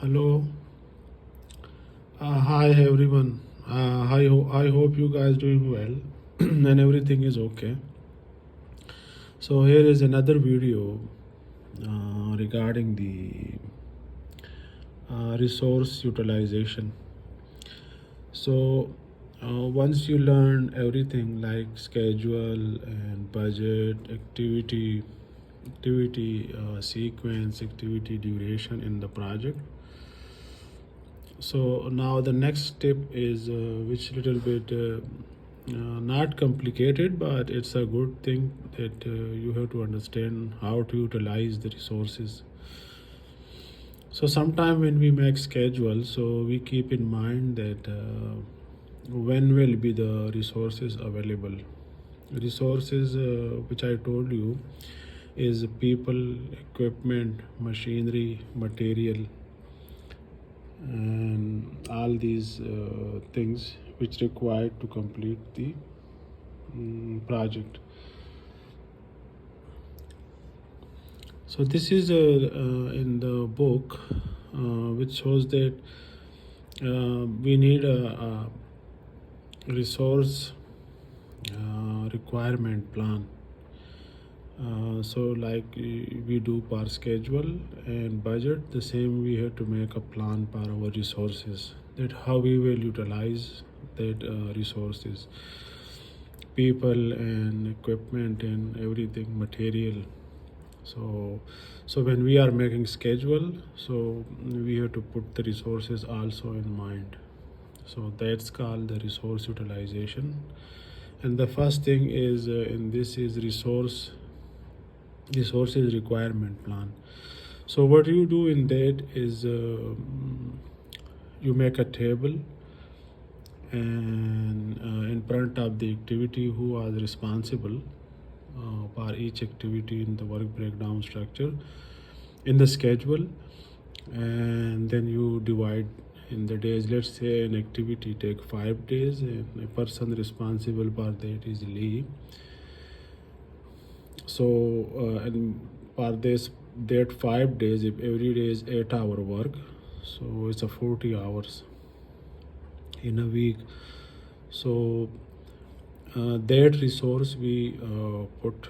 Hello. Hi everyone. I hope you guys doing well and everything is okay. So here is another video regarding the resource utilization. So once you learn everything like schedule and budget, activity sequence, activity duration in the project. So now the next step is which little bit not complicated, but it's a good thing that you have to understand how to utilize the resources. So sometime when we make schedule, so we keep in mind that when will be the resources available. Resources which I told you is people, equipment, machinery, material, and all these things which required to complete the project. So this is in the book which shows that we need a resource requirement plan. So like we do per schedule and budget, the same we have to make a plan for our resources, that how we will utilize that resources, people and equipment and everything, material. So when we are making schedule, so we have to put the resources also in mind. So that's called the resource utilization. And the first thing is in this is resources requirement plan. So what you do in that is you make a table, and in front of the activity who was responsible for each activity in the work breakdown structure in the schedule, and then you divide in the days. Let's say an activity take 5 days and a person responsible for that is Lee. So and for this that 5 days, if every day is 8 hour work, so it's a 40 hours in a week. So that resource we put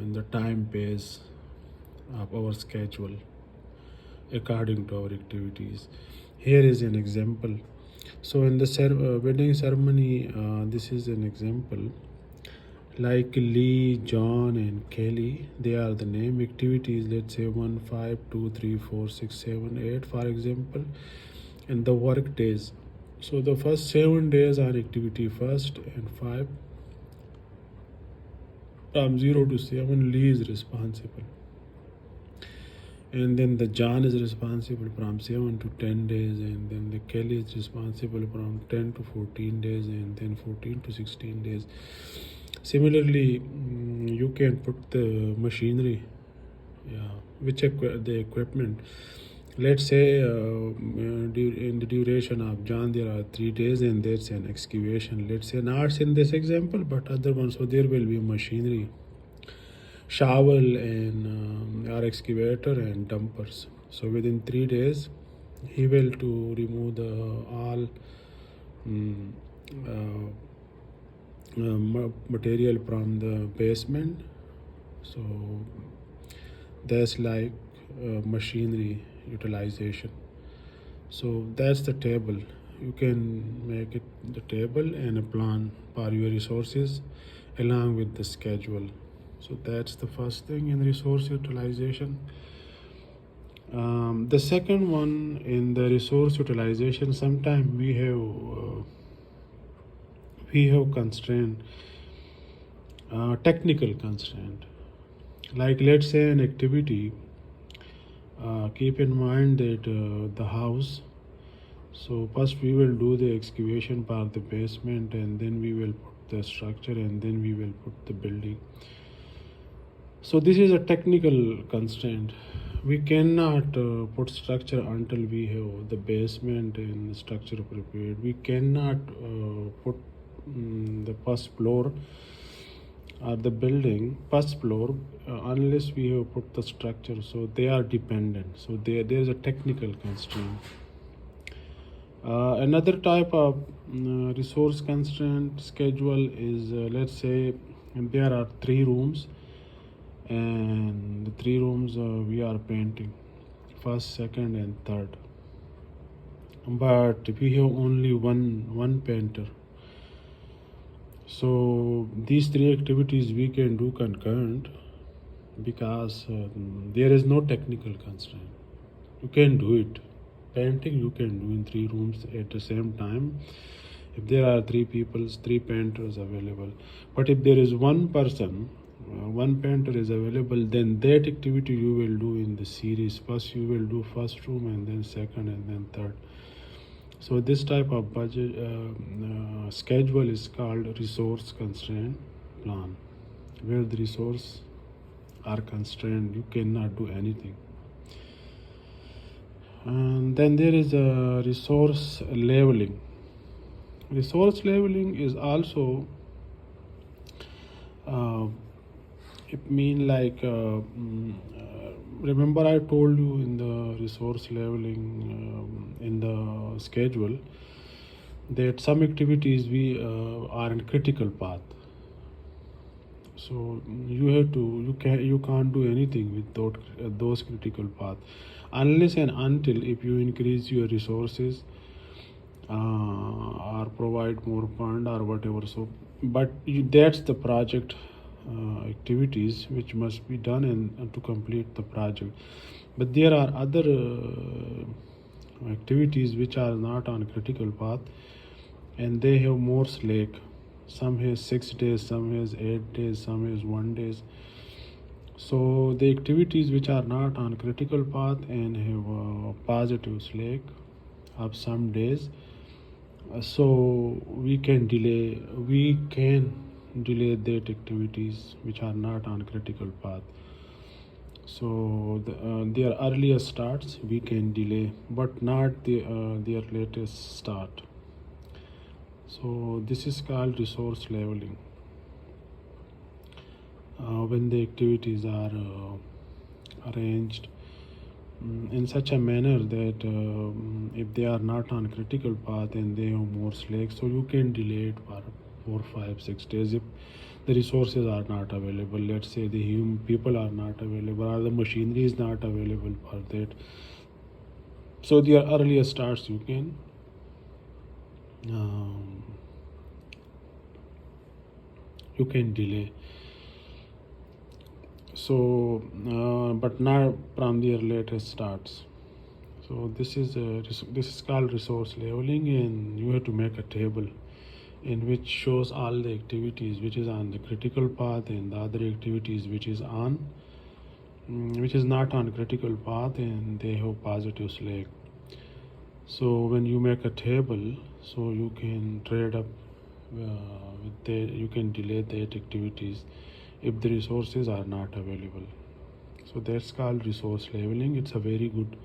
in the time base of our schedule according to our activities. Here is an example. So in the wedding ceremony, this is an example. Like Lee, John, and Kelly, they are the name activities. Let's say 1, 5, 2, 3, 4, 6, 7, 8, for example, and the work days. So the first 7 days are activity first, and 5 from 0 to 7 Lee is responsible, and then the John is responsible from 7 to 10 days, and then the Kelly is responsible from 10 to 14 days, and then 14 to 16 days. Similarly, you can put the machinery, yeah, the equipment. Let's say in the duration of John there are 3 days, and that's an excavation. Let's say not in this example, but other ones. So there will be machinery, shovel, and our excavator and dumpers. So within 3 days, he will to remove the all um, material from the basement. So that's like machinery utilization. So that's the table. You can make it the table and a plan for your resources along with the schedule. So that's the first thing in resource utilization. The second one in the resource utilization, sometimes we have constraint, technical constraint. Like let's say an activity. Keep in mind that the house. So first we will do the excavation part, the basement, and then we will put the structure, and then we will put the building. So this is a technical constraint. We cannot put structure until we have the basement and structure prepared. We cannot put the first floor or the building first floor, unless we have put the structure, so they are dependent, so there is a technical constraint. Another type of resource constraint schedule is, let's say there are 3 rooms, and the 3 rooms we are painting first, second, and third. But we have only one painter, so these 3 activities we can do concurrent, because there is no technical constraint. You can do it. Painting you can do in 3 rooms at the same time if there are 3 people, 3 painters available. But if there is one person, one painter is available, then that activity you will do in the series. First you will do first room, and then second, and then third. So this type of budget schedule is called resource constraint plan, where the resource are constrained, you cannot do anything. And then there is a resource leveling. Resource leveling is also it mean like remember I told you in the resource leveling in the schedule that some activities we are in critical path. So you can't do anything with those critical path, unless and until if you increase your resources or provide more fund or whatever. So but that's the project activities which must be done and to complete the project. But there are other activities which are not on critical path, and they have more slack. Some has 6 days, some has 8 days, some has 1 days. So the activities which are not on critical path and have positive slack of some days, so we can delay that activities which are not on critical path. So their earlier starts we can delay, but not their latest start. So this is called resource leveling. When the activities are arranged in such a manner that if they are not on critical path and they have more slack, so you can delay it for 4, 5, 6 days if the resources are not available. Let's say the human people are not available, or the machinery is not available for that. So the earlier starts you can delay. So but not from their latest starts. So this is called resource leveling, and you have to make a table in which shows all the activities which is on the critical path and the other activities which is not on critical path and they have positive slack. So when you make a table, so you can trade up you can delay that activities if the resources are not available. So that's called resource leveling. It's a very good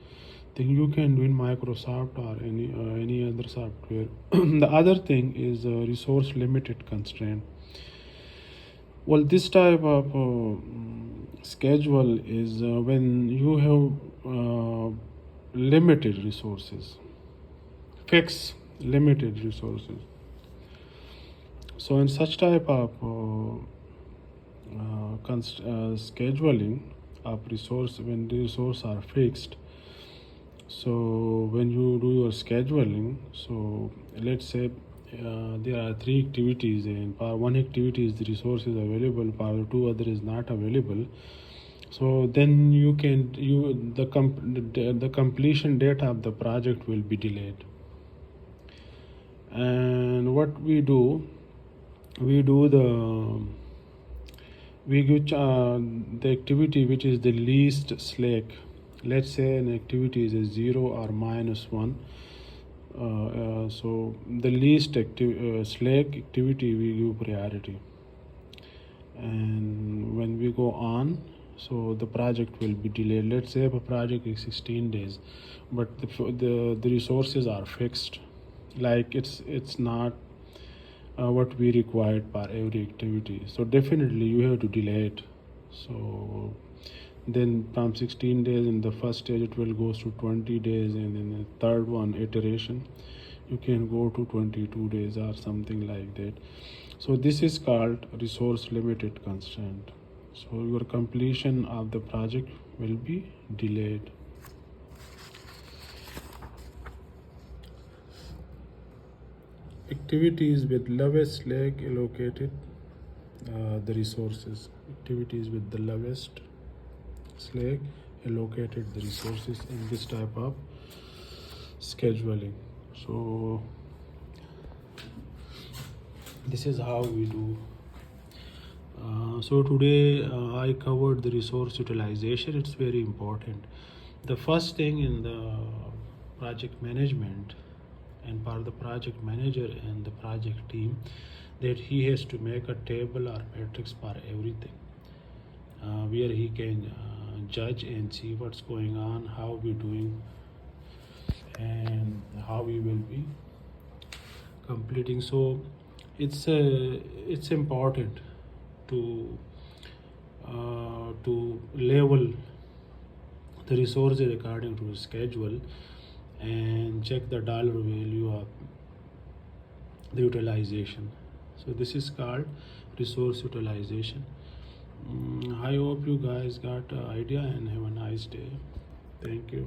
thing you can do in Microsoft or any other software. The other thing is resource limited constraint. Well, this type of schedule is when you have limited resources, fixed limited resources. So in such type of scheduling of resource, when the resources are fixed, so when you do your scheduling, so let's say there are 3 activities, and for one activity is the resource is available, for the 2 other is not available. So then the completion date of the project will be delayed. And what we do we give the activity which is the least slack. Let's say an activity is a 0 or -1. So the least slack activity we give priority, and when we go on, so the project will be delayed. Let's say if a project is 16 days, but the resources are fixed, like it's not what we required for every activity. So definitely you have to delay it. So then from 16 days in the first stage it will goes to 20 days, and in the third one iteration you can go to 22 days or something like that. So this is called resource limited constraint. So your completion of the project will be delayed. Activities with lowest lag allocated the resources. Activities with the lowest slag allocated the resources in this type of scheduling. So this is how we do. So today I covered the resource utilization. It's very important. The first thing in the project management and for the project manager and the project team, that he has to make a table or matrix for everything, where he can judge and see what's going on, how we're doing, and how we will be completing. So it's important to level the resources according to schedule and check the dollar value of the utilization. So this is called resource utilization. I hope you guys got an idea and have a nice day. Thank you.